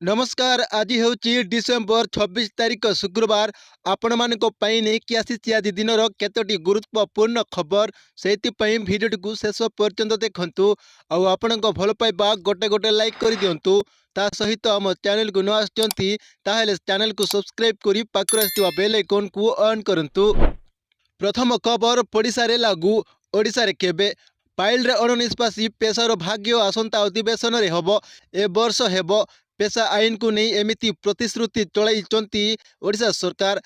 नमस्कार। आज हूँ डिसेम्बर 26 तारिख शुक्रवार। आपण मानक नहीं आसी आज दिन केतोटी गुरुत्वपूर्ण खबर से भिडियो को शेष पर्यंत देखु। आपण भल पाइबा गोटे गोटे लाइक कर दिंतु। ता सहित आम चैनल को न आसती चैनल को सब्सक्राइब कर पाखर बेल आइकन को ऑन करंतु। प्रथम खबर पड़िशा लागू ओडिशा रे केबे पाइल अणनिष्पासी पेशार भाग्य आसंता अधिवेशन रे हबो। ए वर्ष हेबो पेशा आईन को नहीं एमिति प्रतिश्रुति चलैचंती ओडिशा सरकार।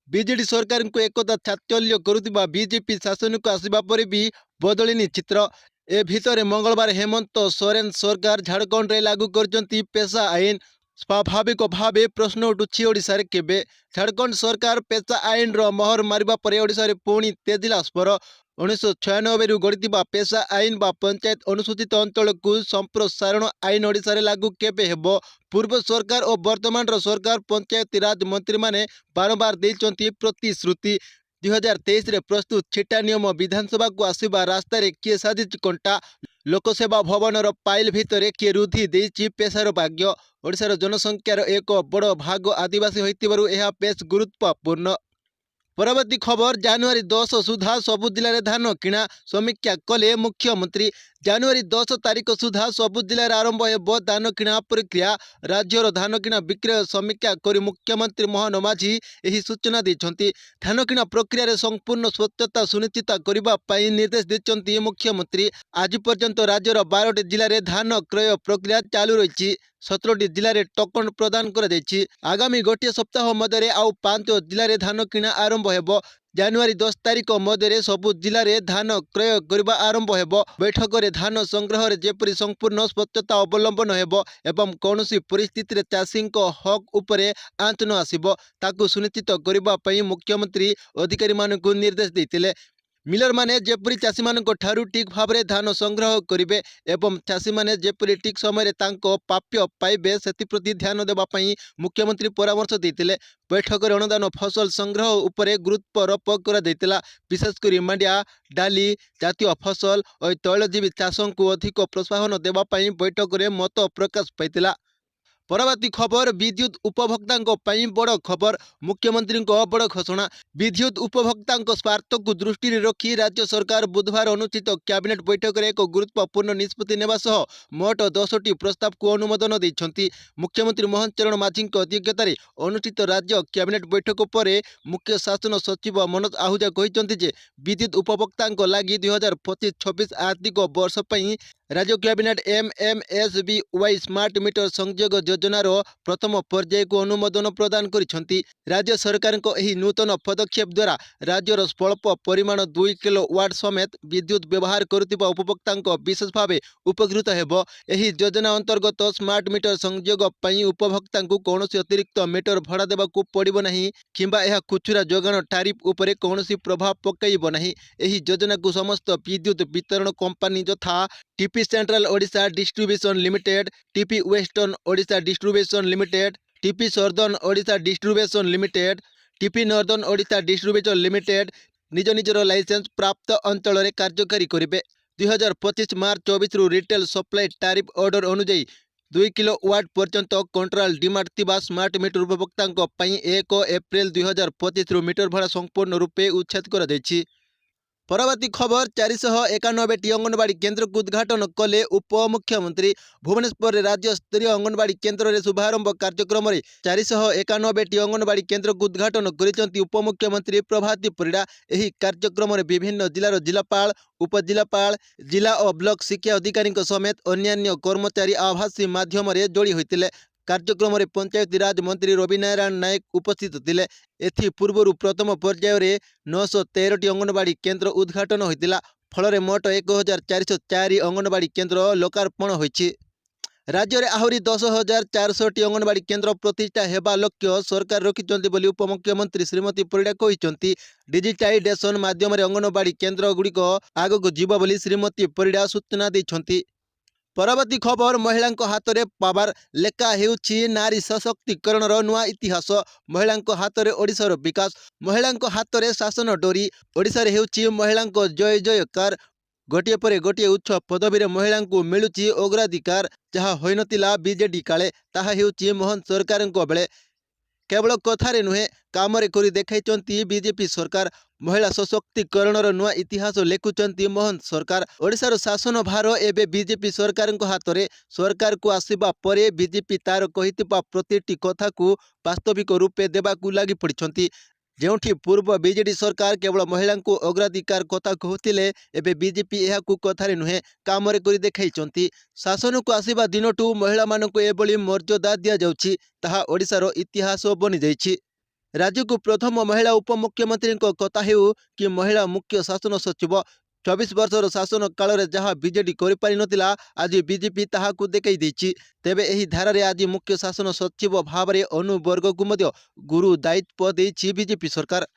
बीजेडी सरकार को एकदा चाचल्य करुवा बीजेपी शासन को आसवा पर भी बदलिनी चित्र। ए भितर मंगलवार हेमंत सोरेन सरकार झारखंड रे लागू करचंती पेशा आईन। स्वाभाविक भावे प्रश्न उठुछि ओडिशा रे केबे झारखंड सरकार पेशा आईन रो मोहर मारिबा परे ओडिशा रे पुणी तेजिला स्वर। 1996 रु गढ़िथिबा पेशा आईन बा पंचायत अनुसूचित अंचल को संप्रसारण आईन ओडिशा रे लागू केबे हेबो। पूर्व सरकार और वर्तमान रो सरकार पंचायती राज मंत्री माने बारंबार देइचंती प्रतिश्रुति। 2023 रे प्रस्तुत छिटा नियम विधानसभा को आसवा रास्ता रे किए साजिच कंटा। लोकसेवा भवन रो पाइल भितर किए रुधि देइछि पेशार भाग्य। ओडिशार जनसंख्यार एक बड़ भाग आदिवासी होइतिबारु एहा बेस गुरुत्वपूर्ण। परवर्ती खबर जनवरी 10 सुधा सबु जिले में धान किणा समीक्षा कले मुख्यमंत्री। जनवरी 10 तारिख सुधा सबु जिले में आरंभ हो धान किणा प्रक्रिया। राज्यर धान किणा विक्रय समीक्षा कर मुख्यमंत्री मोहन माझी यही सूचना देते। धान किणा प्रक्रिया रे संपूर्ण स्वच्छता सुनिश्चित करने निर्देश देते मुख्यमंत्री। आज पर्यंत राज्यर 12टी जिले में धान क्रय प्रक्रिया चालू रही। 17टी जिले में टोकन प्रदान कर आगामी गोटे सप्ताह मध्य आउ 5 जिले में धान किणा आरंभ हो। जनवरी 10 तारिख मध्य सबु जिले में धान क्रय करने आरंभ हो। बैठक में धान संग्रह जेपरी संपूर्ण स्वच्छता अवलंबन हो एवं कौन परिस्थिति रे चाषी हक उपरे आंच न आसिबो ताकू सुनिश्चित करने मुख्यमंत्री अधिकारी मानक निर्देश देते। मिलर माने जेपरी चाषी मानक ठारू ठीक भाव में धान संग्रह करेंगे एवं चाषी माने जेपरी ठीक समय तांको प्राप्य पाइबे सेति प्रति ध्यान देबा पई मुख्यमंत्री परामर्श देते। बैठक में अनुदान फसल संग्रह उपरे गुरुत्वारोप कर देतिला। विशेषकर मांडिया डाली जातीय फसल और तैलजीवी चाषों को अधिक प्रोत्साहन देबा पई बैठक में मत प्रकाश पाइतिला। परवर्ती खबर विद्युत उपभोक्ता बड़ खबर। मुख्यमंत्री बड़ घोषणा। विद्युत उपभोक्ता स्वार्थ को दृष्टि रखी राज्य सरकार बुधवार अनुचित कैबिनेट बैठक में एक गुरुत्वपूर्ण निष्पत्ति नेबा सह मोट 10टी प्रस्ताव को अनुमोदन देइछंती। मुख्यमंत्री मोहन चरण माझी अध्यक्षतार अनुचित राज्य कैबिनेट बैठक पर मुख्य शासन सचिव मनोज आहूजा कहिसंती जे विद्युत उपभोक्ता लगी 2025-26 आर्थिक वर्ष पर राज्य कैबिनेट MMSBY स्मार्ट मीटर संयोग योजनार प्रथम पर्याय को अनुमोदन प्रदान करिसेंती। राज्य सरकार को एही नूतन पदक्षेप द्वारा राज्यर स्वल्प परिमाण 2 किलोवाट समेत विद्युत व्यवहार करुवा उपभोक्ता विशेष भाव उपकृत हेबो। एही योजना अंतर्गत स्मार्ट मीटर संयोग पई उपभोक्ता को कौन अतिरिक्त मीटर भड़ा देवाकू पड़िबो नहीं किंबा यह खुचुरा जोगाण टारिफ उपरे कौन प्रभाव पकईब नहीं। एही योजना को समस्त विद्युत वितरण कंपनी यथा TP central Odisha distribution limited, TP western Odisha distribution limited, TP southern Odisha distribution limited, TP northern Odisha distribution limited निज निजर लाइसेंस प्राप्त अंचल में कार्यकारी करेंगे। 2025 मार्च 24 रु retail supply tariff order अनुଯାयी 2 kilowatt पर्यंत कंट्रोल डिमांड थिबा स्मार्ट मीटर उपभोक्ता 1 एप्रिल 2025 रु मीटर भड़ा संपूर्ण रूपे उच्छेद कर दैछि। परवर्ती खबर 491टी अंगनवाड़ी केन्द्र को उद्घाटन कले उपमुख्यमंत्री। भुवनेश्वर राज्य स्तरीय अंगनवाड़ी केन्द्र रे शुभारंभ कार्यक्रम में 491टी अंगनवाड़ी केन्द्र को उद्घाटन करिसेंती उपमुख्यमंत्री प्रभाती परिड़ा। एही कार्यक्रम में विभिन्न जिलार जिलापाल, उपजिलापाल, जिला और ब्लॉक शिक्षा अधिकारी समेत अन्यान्य कर्मचारी आभासी माध्यम रे जोड़ी होइतिले। कार्यक्रम में पंचायती राज मंत्री रवि नारायण नायक उपस्थित थिले। एथि पूर्व प्रथम पर्याय रे 913टी अंगनवाड़ी केन्द्र उद्घाटन होइतिला। फल मोट 1404 अंगनवाड़ी केन्द्र लोकार्पण होइछि। राज्य में आहरी 10,400टी अंगनवाड़ी केन्द्र प्रतिष्ठा हेबा लक्ष्य सरकार रखिछन्ति बोली उपमुख्यमंत्री श्रीमती परिड़ा कहिसंती। डिजिटाइजेशन माध्यम अंगनवाड़ी केन्द्र गुड़िक आगक जीव बोली श्रीमती परिड़ा सूचना दैछन्ति। परवर्ती खबर महिला हाथ में पावर लेखा हेउछि नारी सशक्तिकरण नुआ इतिहास। महिला हाथ में ओडिशार विकास, महिला हाथ में शासन डोरी। ओडिशा हेउछि महिला जय जयकार। गोटिए परे गोटिए उच्च पदवीरे महिलांकु मिलुची अग्राधिकार जहाँ होइनतिला बीजेडी काले ताहा हेउची मोहन सरकारଙ୍କ बेले केवल कथारे नुहे कामरे करी देखाइचंती बीजेपी सरकार महिला सशक्तिकरणर नुआ इतिहास लेखुचंती मोहन सरकार ओडिशार शासन भार एबे बीजेपी सरकारଙ୍କ हातरे सरकार को आसीबा परे बीजेपी तार कहितिबा प्रतिटी कथा को वास्तविक रूपे देबाकू लागि पड़िछंती जेउठी पूर्व बीजेडी सरकार केवल महिला को अग्राधिकार कथा कहूतिले एबे बीजेपी एहाकू कथारे नुहे कामरे करी देखाइचंती शासन को आसीबा दिनटू महिला मानकू एबोली मर्यादा दिया जाउछि ताहा ओडिशार इतिहास बनि जाइछि राज्य को प्रथम महिला उपमुख्यमंत्री कथा हेउ कि महिला मुख्य शासन सचिव 24 वर्षर शासन काल में जहाँ बीजेडी करिपारिनतिला आज बीजेपी ताहाकू देखाई देछि तेबे एही धारारे आज मुख्य शासन सचिव भाव में अनुवर्ग को मध्य गुरु दायित्व देछि बीजेपी सरकार।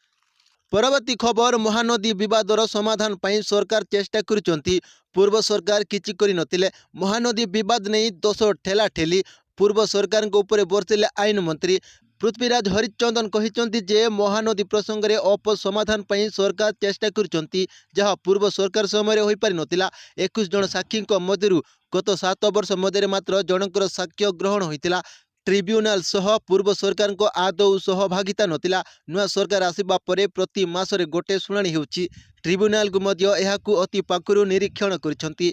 परवर्ती खबर महानदी विवादर समाधान पाई सरकार चेष्टा करिसंती पूर्व सरकार किछि करिनतिले महानदी विवाद नहीं दोष ठेला ठेली पूर्व सरकार ऊपर बरसिले आईन मंत्री पृथ्वीराज हरिचंदन कहिचंती जे महानदी प्रसंग रे अपसमाधान पाई सरकार चेष्टा करिसंती जहाँ पूर्व सरकार समय होई पारि नतिला 21 जन साक्षी मध्यरु गत 7 वर्ष मध्य मात्र जनकर साक्ष्य ग्रहण होइतिला ट्रिब्यूनाल सह पूर्व सरकार को आदौ सहभागिता नतिला नुआ सरकार आसीबा परे प्रति मासरे गोटे शुणाणी हेउची ट्रिब्यूनाल को मध्य एहाकू अति पाखरु निरीक्षण करिसंती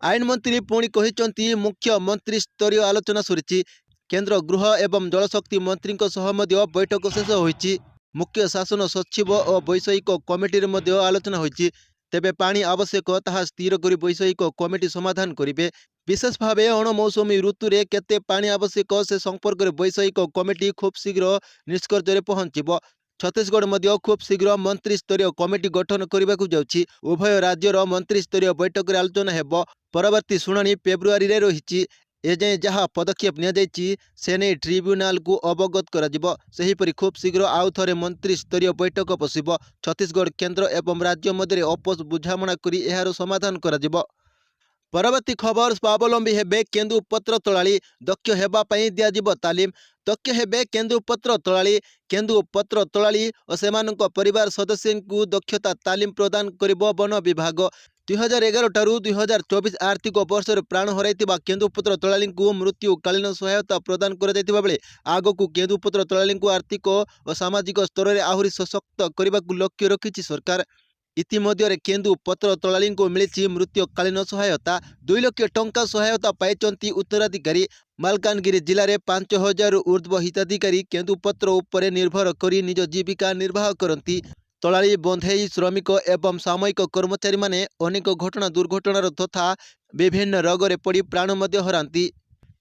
आईन मंत्री पुणी कहिचंती मुख्यमंत्री स्तरीय आलोचना सरिछि केंद्र गृह एवं जलशक्ति मंत्री सह मध्य बैठक शेष होइछि मुख्य शासन सचिव और वैषयिक कमिटी रे मध्य आलोचना होइछि तेबे पानी आवश्यक ताहा स्थिर करी वैषयिक कमिटी समाधान करिवे विशेष भाव अणमौसुमी ऋतु रे केते पानी आवश्यक से संपर्क में वैषयिक कमिटी खूब शीघ्र निष्कर्ष रे पहुंचिबो छत्तीसगढ़ मध्य खूब शीघ्र मंत्री स्तरीय कमिटी गठन करने जाउछि उभय राज्यर मंत्री स्तरीय बैठक रे आलोचना हेबो परवर्ती शुणाणी फेब्रुआरी रे रहिछि एजाएं जहाँ पदक्षेप नियाଯାଇଛି से नहीं ट्रिब्यूनाल को अवगत कराजिबो सेहीपरि खूब शीघ्र आउ थरे मंत्री स्तरीय बैठक बसिबो छत्तीसगढ़ केंद्र एवं राज्य मध्य आपस बुझामणा करी एहार समाधान कराजिबो। परवर्ती खबर स्वावलंबी हेबे केंदुपत्र तोलाली दक्ष हेबा पई दियाजिबो तालीम दक्ष हेबे केंदुपत्र तोलाली और सेमानक परिवार सदस्यଙ୍କୁ दक्षता तालीम प्रदान करिबो वन विभाग 2011 ठारू 2024 आर्थिक वर्ष प्राण हराइथिबा केंदुपत्र तोलाली मृत्युकालीन सहायता प्रदान कर जाइथिबा बेले आगकू केंदुपत्र तोलाली आर्थिक और सामाजिक स्तर में आहुरी सशक्त करने लक्ष्य रखिछि सरकार इतिमध्य केंदुपत्र तोलाली मिली मृत्युकालीन सहायता 2 लाख टंका सहायता पाइचंती उत्तराधिकारी मालकानगिरी जिले में 5000 ऊर्ध्व हिताधिकारी केंदुपत्र उपरे निर्भर करी निज जीविका निर्वाह करती तोलाली बंधेई श्रमिक एवं सामयिक कर्मचारी माने अनेक घटना दुर्घटनार तथा विभिन्न रोगरे पड़ी प्राण मध्य हरांती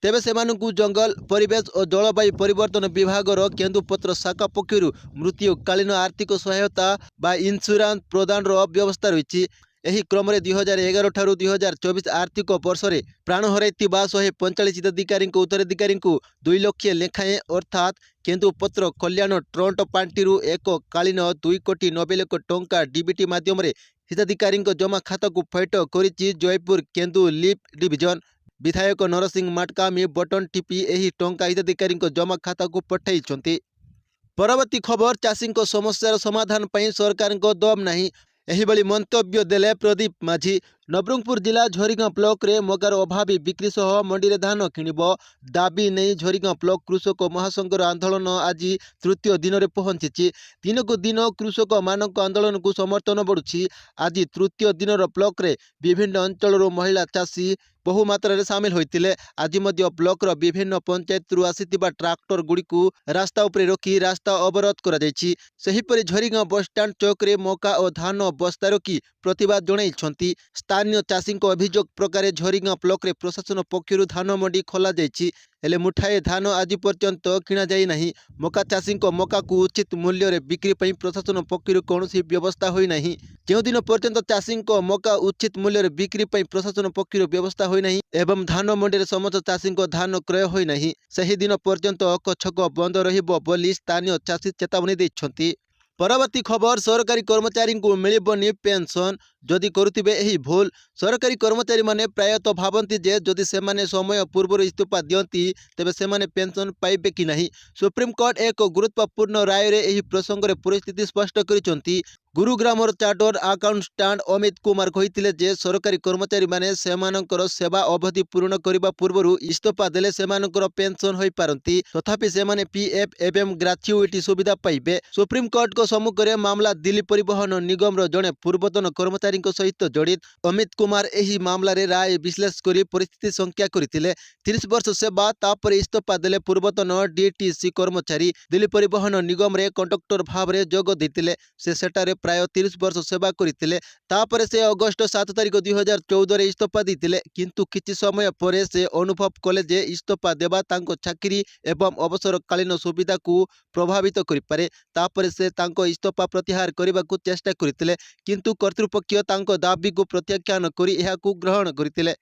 तेबे सेमानकू जंगल परिवेश और जलवायु परिवर्तन विभागर केंदुपत्र शाखा पक्षरु मृत्युकालीन आर्थिक सहायता बा इन्स्योरेंस प्रदान व्यवस्था रही एही क्रम 2011 ठारू 2024 आर्थिक वर्ष में प्राण हराइथिबा 145 हिताधिकारी उत्तराधिकारी 2 लाख लेखाएं अर्थात केंदुपत्र कल्याण ट्रस्ट पांटी एक कालीन 2 कोटी 90 लाख टंका डीबीटी माध्यम हिताधिकारी जमा खाता को फैट करिछि जयपुर केंदु लिफ्ट डिविजन विधायक नरसिंह माटकामी बटन टिपी एही टंका हिताधिकारी जमा खाता को पठाइछंती। परवर्ती खबर चाषी समस्यार समाधान पई सरकार दम नहीं एहिभली मंतव्य देले प्रदीप माझी नवरंगपुर जिला झोरीगां ब्लॉक रे मगार अभावी बिक्री सह मंडी रे धान किणिबो दाबी नहीं झोरीगां ब्लॉक कृषक महासंघर आंदोलन आज तृतीय दिन में पहुंची दिन को दिन कृषक मानक आंदोलन को समर्थन बढ़ुछि आज तृतीय दिन ब्लॉक रे विभिन्न अंचल महिला चाषी बहु मात्रा सामिल होइतिले आज मध्य ब्लॉक विभिन्न पंचायत रु आसीतिबा ट्रैक्टर गुड़ी को रास्ता उपरे रखी रास्ता अवरोध करा जायछि सेहीपरि झोरीगां बस स्टैंड चौक रे मका और धान बस्ता रखी प्रतिवाद जणाइछंती स्थानीय चाषी अभियोग प्रकार झोरीगां ब्लॉक रे प्रशासन पक्षरु धान मंडी खोला जायछि हेले मुठाए धान आज पर्यंत किणा जाई नहीं मका चाषी मका को उचित मूल्य रे बिक्री पई प्रशासन पक्षरु कौनसी व्यवस्था होई नहीं जो दिन पर्यंत चाषी मका उचित मूल्य रे बिक्री पई प्रशासन पक्षरु व्यवस्था होई नहीं एवं धान मंडी रे समस्त चाषी धान क्रय होई नहीं सही दिन पर्यंत कछक बंद रहिबो बोली स्थानीय चाषी चेतावनी दैछंती। परवर्ती खबर सरकारी कर्मचारी को मिलबनी पेंशन जदि करुथिबे एही भूल सरकारी कर्मचारी माने प्रायतः भाबंती जे जदि सेमाने समय पूर्व इस्तीफा दियंती तेबे सेमाने पेंशन पाइबे कि नहीं। सुप्रीम कोर्ट एक गुरुत्वपूर्ण राय रे एही प्रसंग रे परिस्थिति स्पष्ट करिसंती। गुरुग्रामर चार्टर्ड अकाउंटेंट अमित कुमार कहिथिले जे सरकारी कर्मचारी माने सेमानकर सेवा अवधि पूर्ण करबा पूर्वरु इस्तीफा देले सेमानकर पेंशन होई पारंती, तथापि सेमाने पीएफ एवं ग्रेच्युइटी सुविधा पाइबे। सुप्रीम कोर्ट को सम्मुख में मामला दिल्ली परिवहन निगम रो जने पूर्वतन कर्मचारी सहित जड़ित। अमित कुमार एही मामला रे राय विश्लेषण करी परिस्थिति संख्या करथिले। 30 वर्ष सेवा तापर इस्तीफा देले पूर्वतन डीटीसी कर्मचारी दिल्ली परिवहन निगम रे कंडक्टर भाव रे जोग देथिले। से सेटारे प्राय 30 वर्ष सेवा करथिले। तापर से अगस्त 7 तारिख 2014 रे इस्तीफा देथिले, किंतु किछि समय परे से अनुभव कले जे इस्तीफा देबा तांको चाकरी एवं अवसरकालीन सुविधा को प्रभावित करिपारे। तापर से तांको इस्तीफा प्रत्याहार करबाकू चेष्टा करथिले, किंतु कर्तृपक्ष तांको दाबी को प्रत्याख्यान करी एहाकू ग्रहण करथिले।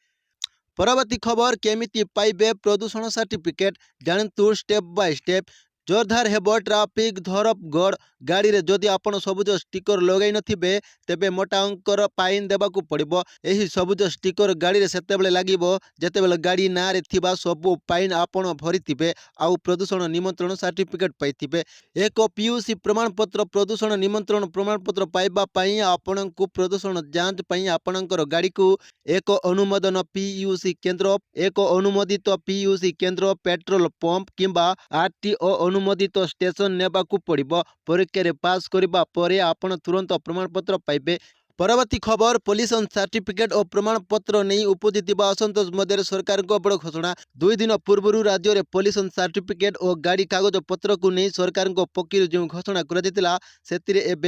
परवर्ती खबर केमिति पाइबे प्रदूषण सर्टिफिकेट जानतु स्टेप बाय स्टेप। जोरदार हेब ट्राफिक धरपगढ़ गाड़ी रे जदि आपण सबुज स्टिकर लगाई नथिबे तेबे मोटा अंकर फाइन देबाकू पड़िबो। एही सबुज स्टिकर गाड़ी रे सेतेबेले लागिबो जेतेबेले गाड़ी ना रे थिबा सबु फाइन आपण भरिथिबे आउ प्रदूषण निमंत्रण सर्टिफिकेट पाइथिबे। एक पीयूसी प्रमाणपत्र प्रदूषण निमंत्रण प्रमाणपत्र पाइबा पई आपणकू प्रदूषण जांच पई आपणकर गाड़ी को एक अनुमोदन पीयूसी केंद्र, एक अनुमोदित पीयूसी केंद्र, पेट्रोल पंप किंबा आरटीओ अनुमोदित स्टेशन नेबाकू पड़िबो। परीक्षा रे पास करबा परे आपण तुरंत प्रमाणपत्र पाइबे। परवर्ती खबर पॉल्यूशन सर्टिफिकेट और प्रमाणपत्र नहीं उपजिथिबा असंतोष मध्य सरकार को बड़ घोषणा। 2 दिन पूर्व राज्य में पॉल्यूशन सर्टिफिकेट और गाड़ी कागज पत्र को नहीं सरकार पक्षर जो घोषणा कर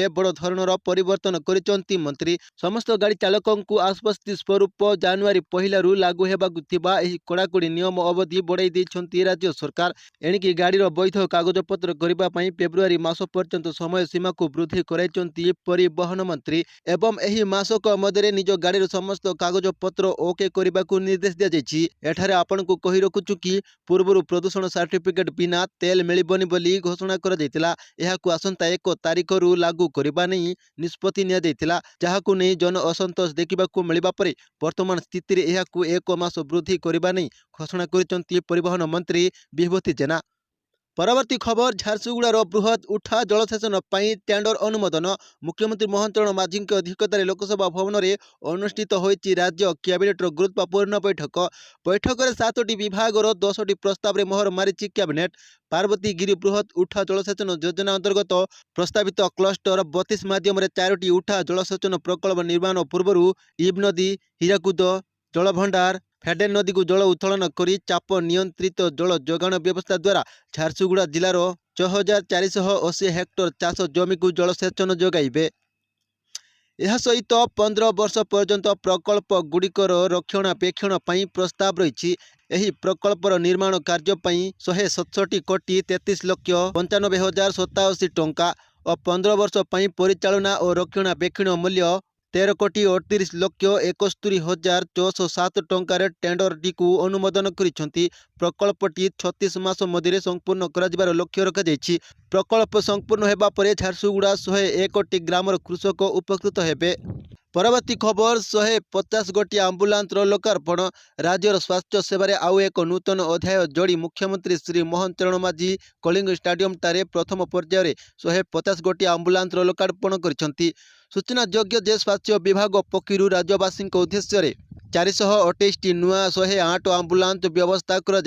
बड़ धरणर परिवर्तन करिसंती मंत्री। समस्त गाड़ी चालकों को आश्वस्ति स्वरूप जनवरी 1 रु लागू हेबाकू थिबा एही कड़ाकड़ी नियम अवधि बढ़ाई दैछंती राज्य सरकार। एणिकी गाड़ीर वैध कागज पत्र करबा पई फेब्रुआरी मास पर्यंत समय सीमा को वृद्धि कराइचंती परिवहन मंत्री। एवं एही मासक मध्य निज गाड़ी समस्त कागज पत्र ओके करने को निर्देश दि जाइछि। एठारे आपण को कहि रखुछु कि पूर्व प्रदूषण सर्टिफिकेट बिना तेल मिलिबनी बोली घोषणा कर दैतिला। एहाकू आसंता 1 तारिख रु लागू करबा नै निष्पत्ति निया दैतिला, जाहाकू नै जन असंतोष देखिबाकू मिलिबा परे वर्तमान स्थिति रे एहाकू 1 मास वृद्धि करबा नै घोषणा करिसंती परिवहन मंत्री विभूति जेना। परवर्ती खबर झारसुगुड़ार बृहत उठा जलसेचन पाई टेंडर अनुमोदन। मुख्यमंत्री मोहन चरण माझी अध्यक्षतार लोकसभा भवन में अनुष्ठित होईछि राज्य कैबिनेटर गुरुत्वपूर्ण बैठक। बैठक में 7टी विभागर 10टी प्रस्ताव में मोहर मारिछि कैबिनेट। पार्वतीगिरी बृहत उठा जलसेचन योजना अंतर्गत प्रस्तावित क्लस्टर 32 माध्यम 4टी उठा जलसेचन प्रकल्प निर्माण पूर्व इब नदी, हीराकुद जलभंडार, फेडेन नदी को जल उत्तोलन करी चाप नियंत्रित जल जोगाण व्यवस्था द्वारा झारसुगुड़ा जिलार 6480 हेक्टर चाष जमी को जलसेचन जोगाइबे। यह सहित 15 वर्ष पर्यंत प्रकल्प गुड़िकर रक्षणापेक्षण पई प्रस्ताव रही। एही प्रकल्पर निर्माण कार्य पई 167 कोटी 33 लक्ष 95,087 टंका और 15 वर्ष पई परिचालना और रक्षणापेक्षण मूल्य 13 कोटी 38 लक्ष 71,407 टंकार टेंडर टी को अनुमोदन करिसंती। प्रकल्पटी 36 मास मध्य संपूर्ण कर लक्ष्य रखा। प्रकल्प संपूर्ण हेबा परे झारसुगुड़ा 101टी ग्रामर कृषक उपकृत हेबे। परवर्ती खबर 150 गोटी आम्बुलांस लोकार्पण। राज्यर स्वास्थ्य सेवार आउ एक नूतन अध्याय जोड़ी मुख्यमंत्री श्री मोहन चरण माझी कलिंग स्टाडियम टारे प्रथम पर्यायर 150 गोटी आम्बुलांस लोकार्पण करिसंती। सूचना योग्य जे स्वास्थ्य विभाग पक्षर राज्यवासी उद्देश्य 428टी नुआ 108 आम्बुलांस व्यवस्था कर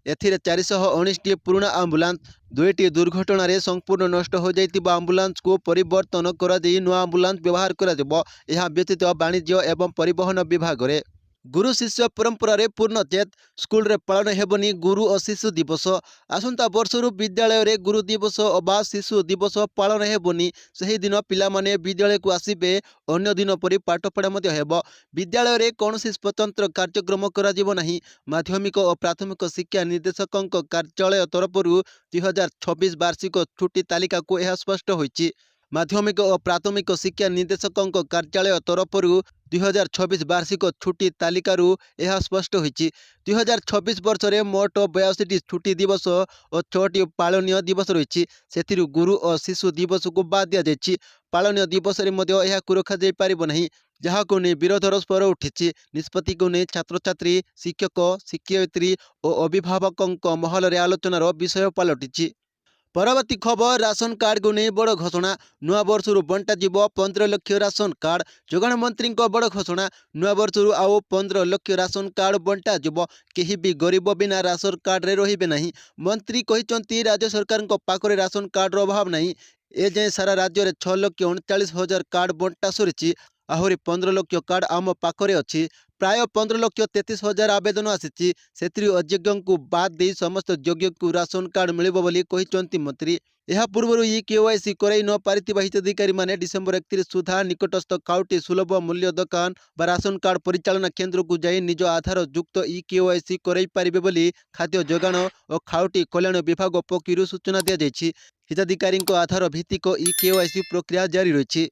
एथिरे 419टी पुराना आम्बुलांस 2टी दुर्घटना रे संपूर्ण नष्ट हो जाइतिबा आम्बुलांस को परिवर्तन कर दे नुआ आम्बुलांस व्यवहार कर देबो। यह व्यतीत वाणिज्य एवं परिवहन विभाग रे गुरु शिष्य परंपरा रे पूर्णचेत। स्कूल रे पालन हेबनी गुरु और शिशु दिवस। आसंता वर्षरु विद्यालय रे गुरु दिवस अबा शिशु दिवस पालन हेबनी। सही दिन पिला माने विद्यालय को आसीबे, अन्य दिन परि पाठ पढ़ा मध्ये हेबो। विद्यालय रे कोनोसी स्वतंत्र कार्यक्रम करा जीवो नाही। माध्यमिक और प्राथमिक शिक्षा निर्देशकक कार्यालय तरफरु 2026 वार्षिक छुट्टी तालिका को यह स्पष्ट होईछि। माध्यमिक और प्राथमिक शिक्षा निर्देशकक कार्यालय तरफरु 2026 वार्षिक छुट्टी तालिकारु यह स्पष्ट होईछि। 2026 वर्ष रे मोट 82टी छुट्टी दिवस और 6टी पालनीय दिवस रही। गुरु और शिशु दिवस को बाद दि जाइछि। ପାଳନୀୟ ଦିବସରେ ମଧ୍ୟ ଏହାକୁ ରଖାଯାଇପାରିବ ନାହିଁ, ଯାହାକୁ ନେଇ ବିରୋଧର ସ୍ୱର ଉଠିଛି। ନିଷ୍ପତ୍ତିକୁ ନେଇ ଛାତ୍ରଛାତ୍ରୀ, ଶିକ୍ଷକ, ଶିକ୍ଷୟିତ୍ରୀ ଓ ଅଭିଭାବକଙ୍କ ମହଲରେ ଆଲୋଚନାର ବିଷୟ ପାଲଟିଛି। ପରବର୍ତ୍ତୀ ଖବର, ରାସନ କାର୍ଡକୁ ନେଇ ବଡ଼ ଘୋଷଣା। ନୂଆବର୍ଷରୁ ବଣ୍ଟାଯିବ 15 ଲକ୍ଷ ରାସନ କାର୍ଡ। ଯୋଗାଣ ମନ୍ତ୍ରୀଙ୍କ ବଡ଼ ଘୋଷଣା। ନୂଆବର୍ଷରୁ ଆଉ 15 ଲକ୍ଷ ରାସନ କାର୍ଡ ବଣ୍ଟାଯିବ। କେହି ବି ଗରିବ ବିନା ରାସନ କାର୍ଡରେ ରହିବେ ନାହିଁ। ମନ୍ତ୍ରୀ କହିଛନ୍ତି, ରାଜ୍ୟ ସରକାରଙ୍କ ପାଖରେ ରାସନ କାର୍ଡର ଅଭାବ ନାହିଁ। ଏଯାଏଁ ସାରା ରାଜ୍ୟରେ 6,39,000 କାର୍ଡ ବଣ୍ଟା ସରିଛି। ଆହୁରି 15 ଲକ୍ଷ କାର୍ଡ ଆମ ପାଖରେ ଅଛି। ପ୍ରାୟ 15,33,000 ଆବେଦନ ଆସିଛି। ସେଥିରୁ ଅଯୋଗ୍ୟଙ୍କୁ ବାଦ୍ ଦେଇ ସମସ୍ତ ଯୋଗ୍ୟଙ୍କୁ ରାସନ କାର୍ଡ ମିଳିବ ବୋଲି କହିଛନ୍ତି ମନ୍ତ୍ରୀ। ଏହା ପୂର୍ବରୁ ଇ-କେୱାଇସି କରାଇ ନ ପାରିଥିବା ହିତାଧିକାରୀମାନେ ଡିସେମ୍ବର 31 ସୁଦ୍ଧା ନିକଟସ୍ଥ ଖାଉଟି ସୁଲଭ ମୂଲ୍ୟ ଦୋକାନ ବା ରାସନ କାର୍ଡ ପରିଚାଳନା କେନ୍ଦ୍ରକୁ ଯାଇ ନିଜ ଆଧାର ଯୁକ୍ତ ଇ-କେୱାଇସି କରାଇ ପାରିବେ ବୋଲି ଖାଦ୍ୟ ଯୋଗାଣ ଓ ଖାଉଟି କଲ୍ୟାଣ ବିଭାଗ ପକ୍ଷରୁ ସୂଚନା ଦିଆଯାଇଛି। ହିତାଧିକାରୀଙ୍କ ଆଧାର ଭିତ୍ତିକ ଇ-କେୱାଇସି ପ୍ରକ୍ରିୟା ଜାରି ରହିଛି।